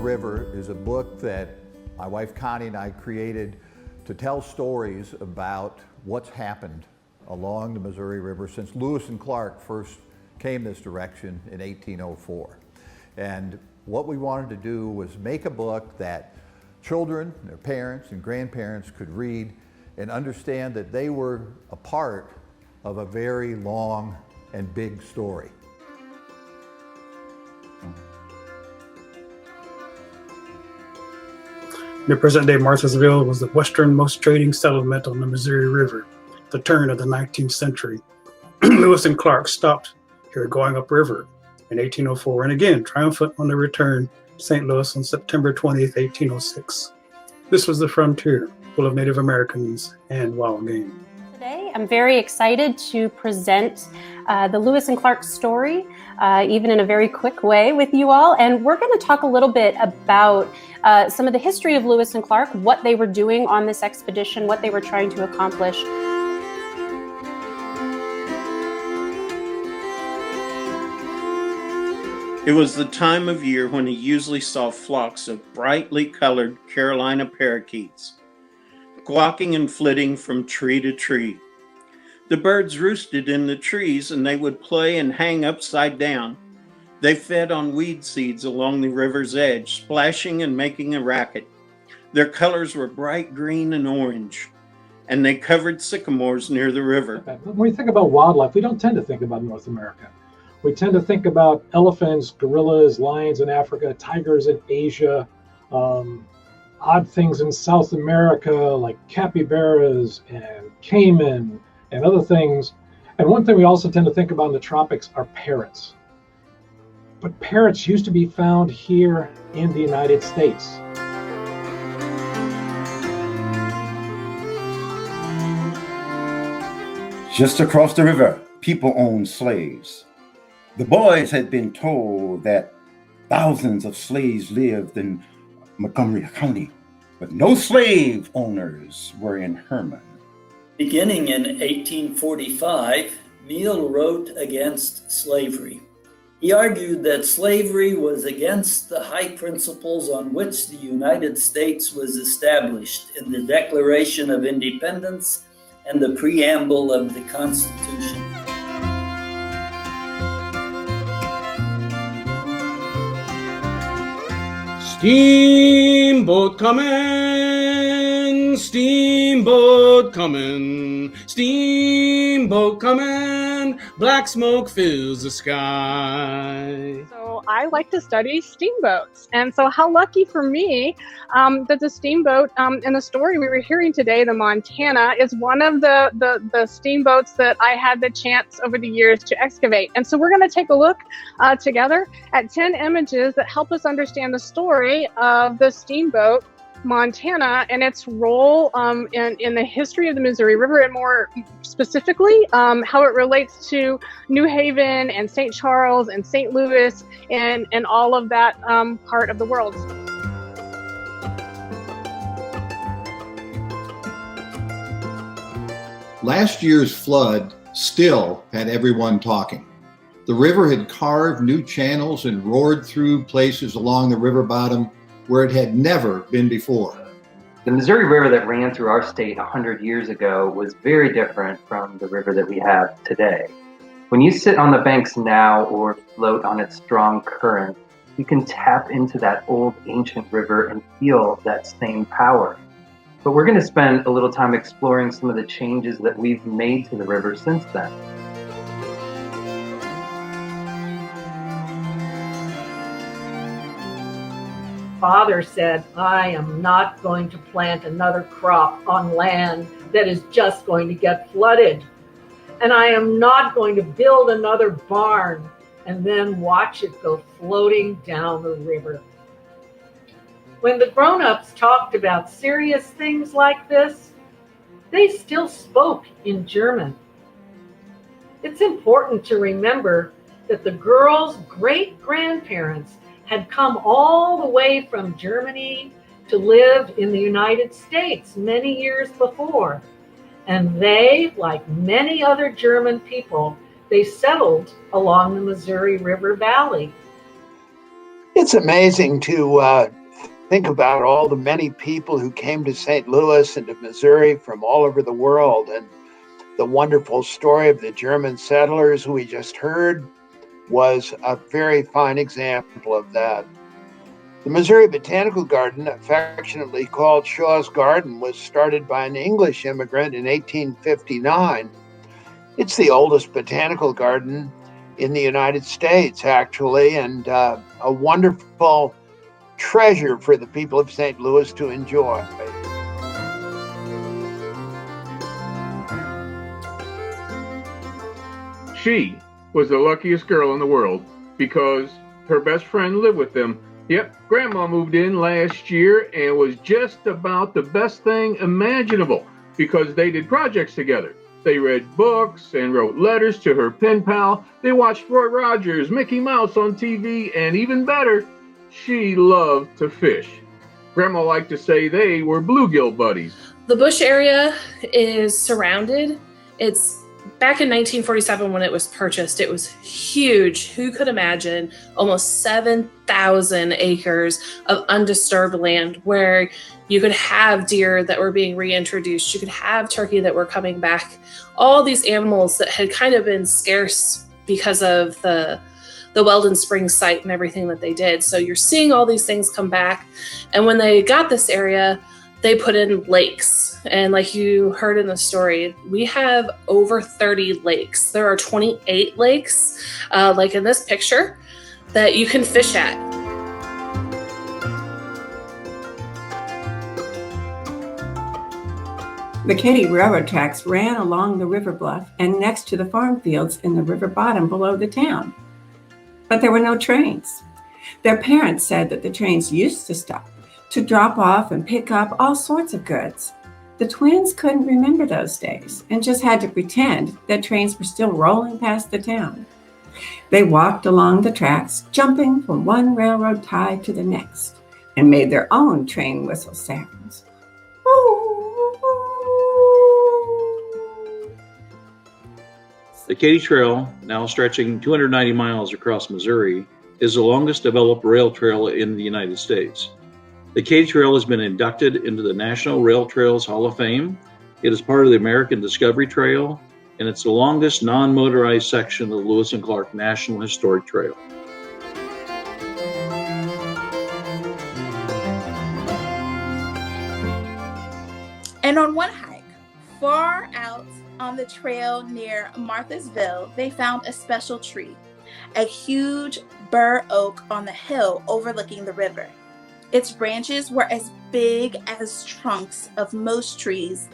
River is a book that my wife Connie and I created to tell stories about what's happened along the Missouri River since Lewis and Clark first came this direction in 1804. And what we wanted to do was make a book that children, their parents and grandparents could read and understand that they were a part of a very long and big story. The present-day Marthasville was the westernmost trading settlement on the Missouri River at the turn of the 19th century. Lewis and Clark stopped here going upriver in 1804 and again triumphant on their return to St. Louis on September 20th, 1806. This was the frontier, full of Native Americans and wild game. Today, I'm very excited to present the Lewis and Clark story, even in a very quick way with you all. And we're going to talk a little bit about some of the history of Lewis and Clark, what they were doing on this expedition, what they were trying to accomplish. It was the time of year when he usually saw flocks of brightly colored Carolina parakeets, squawking and flitting from tree to tree. The birds roosted in the trees and they would play and hang upside down. They fed on weed seeds along the river's edge, splashing and making a racket. Their colors were bright green and orange, and they covered sycamores near the river. When we think about wildlife, we don't tend to think about North America. We tend to think about elephants, gorillas, lions in Africa, tigers in Asia, odd things in South America like capybaras and caiman and other things. And one thing we also tend to think about in the tropics are parrots. But parrots used to be found here in the United States. Just across the river, people owned slaves. The boys had been told that thousands of slaves lived in Montgomery County, but no slave owners were in Hermann. Beginning in 1845, Meehl wrote against slavery. He argued that slavery was against the high principles on which the United States was established in the Declaration of Independence and the preamble of the Constitution. Steamboat coming, steamboat coming, steamboat coming, black smoke fills the sky. So I like to study steamboats. And so how lucky for me that the steamboat in the story we were hearing today, the Montana, is one of the steamboats that I had the chance over the years to excavate. And so we're going to take a look together at 10 images that help us understand the story of the steamboat Montana and its role in the history of the Missouri River, and more specifically how it relates to New Haven and St. Charles and St. Louis and all of that part of the world. Last year's flood still had everyone talking. The river had carved new channels and roared through places along the river bottom where it had never been before. The Missouri River that ran through our state 100 years ago was very different from the river that we have today. When you sit on the banks now or float on its strong current, you can tap into that old ancient river and feel that same power. But we're going to spend a little time exploring some of the changes that we've made to the river since then. Father said, I am not going to plant another crop on land that is just going to get flooded. And I am not going to build another barn and then watch it go floating down the river. When the grown-ups talked about serious things like this, they still spoke in German. It's important to remember that the girls' great-grandparents had come all the way from Germany to live in the United States many years before. And they, like many other German people, they settled along the Missouri River Valley. It's amazing to think about all the many people who came to St. Louis and to Missouri from all over the world, and the wonderful story of the German settlers who we just heard was a very fine example of that. The Missouri Botanical Garden, affectionately called Shaw's Garden, was started by an English immigrant in 1859. It's the oldest botanical garden in the United States, actually, and a wonderful treasure for the people of St. Louis to enjoy. She was the luckiest girl in the world because her best friend lived with them. Yep, Grandma moved in last year and was just about the best thing imaginable because they did projects together. They read books and wrote letters to her pen pal. They watched Roy Rogers, Mickey Mouse on TV, and even better, she loved to fish. Grandma liked to say they were bluegill buddies. The bush area is surrounded. It's back in 1947 when it was purchased, it was huge. Who could imagine almost 7,000 acres of undisturbed land where you could have deer that were being reintroduced, you could have turkey that were coming back, all these animals that had kind of been scarce because of the Weldon Springs site and everything that they did. So you're seeing all these things come back. And when they got this area, they put in lakes. And like you heard in the story, we have over 30 lakes. There are 28 lakes, like in this picture, that you can fish at. The Katy Railroad tracks ran along the river bluff and next to the farm fields in the river bottom below the town. But there were no trains. Their parents said that the trains used to stop to drop off and pick up all sorts of goods. The twins couldn't remember those days and just had to pretend that trains were still rolling past the town. They walked along the tracks, jumping from one railroad tie to the next, and made their own train whistle sounds. The Katy Trail, now stretching 290 miles across Missouri, is the longest developed rail trail in the United States. The Katy Trail has been inducted into the National Rail Trails Hall of Fame. It is part of the American Discovery Trail, and it's the longest non-motorized section of the Lewis and Clark National Historic Trail. And on one hike, far out on the trail near Marthasville, they found a special tree, a huge bur oak on the hill overlooking the river. Its branches were as big as trunks of most trees,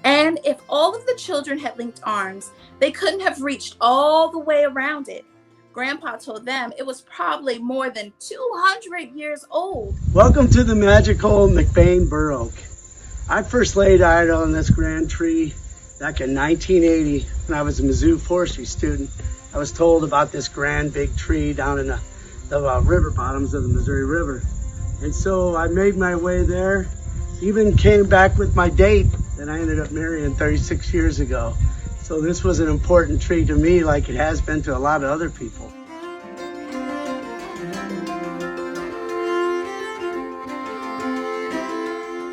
and if all of the children had linked arms, they couldn't have reached all the way around it. Grandpa told them it was probably more than 200 years old. Welcome to the magical McBain Bur Oak. I first laid eyes on this grand tree back in 1980 when I was a Mizzou forestry student. I was told about this grand big tree down in the river bottoms of the Missouri River. And so I made my way there, even came back with my date that I ended up marrying 36 years ago. So this was an important tree to me, like it has been to a lot of other people.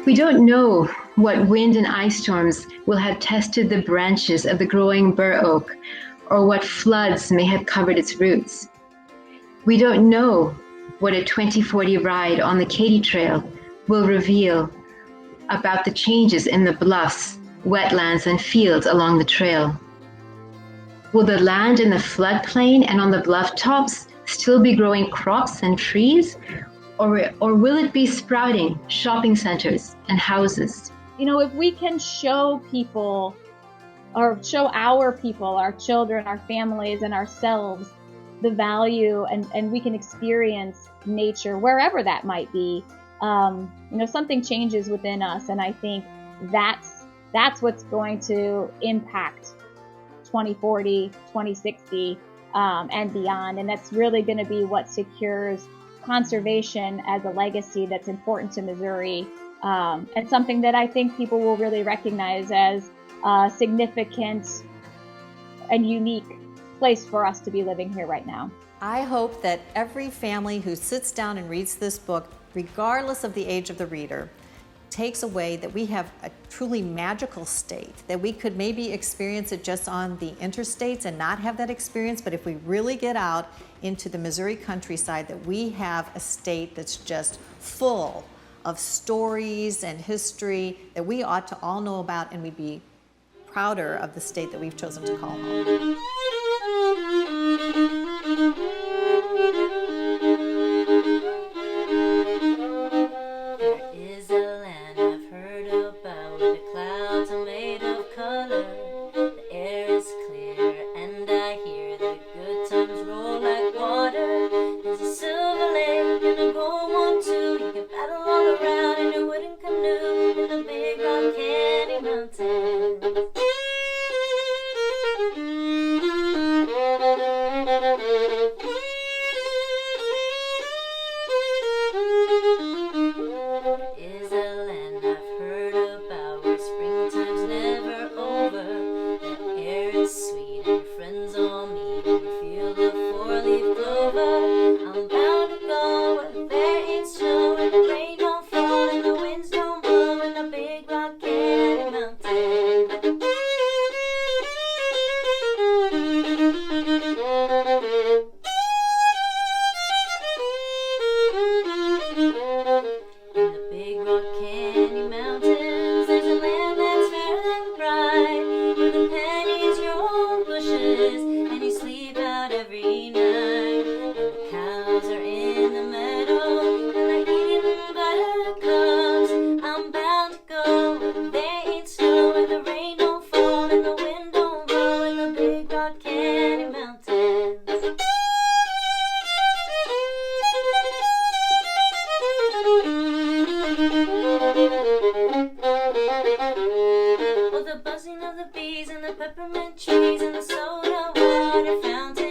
We don't know what wind and ice storms will have tested the branches of the growing bur oak, or what floods may have covered its roots. We don't know what a 2040 ride on the Katy Trail will reveal about the changes in the bluffs, wetlands, and fields along the trail. Will the land in the floodplain and on the bluff tops still be growing crops and trees, or will it be sprouting shopping centers and houses? You know, if we can show people, or show our people, our children, our families, and ourselves the value, and we can experience nature wherever that might be, something changes within us, and I think that's what's going to impact 2040, 2060, and beyond, and that's really going to be what secures conservation as a legacy that's important to Missouri, and something that I think people will really recognize as a significant and unique place for us to be living here right now. I hope that every family who sits down and reads this book, regardless of the age of the reader, takes away that we have a truly magical state, that we could maybe experience it just on the interstates and not have that experience, but if we really get out into the Missouri countryside, that we have a state that's just full of stories and history that we ought to all know about, and we'd be prouder of the state that we've chosen to call home. Oh, the buzzing of the bees and the peppermint trees and the soda water fountain.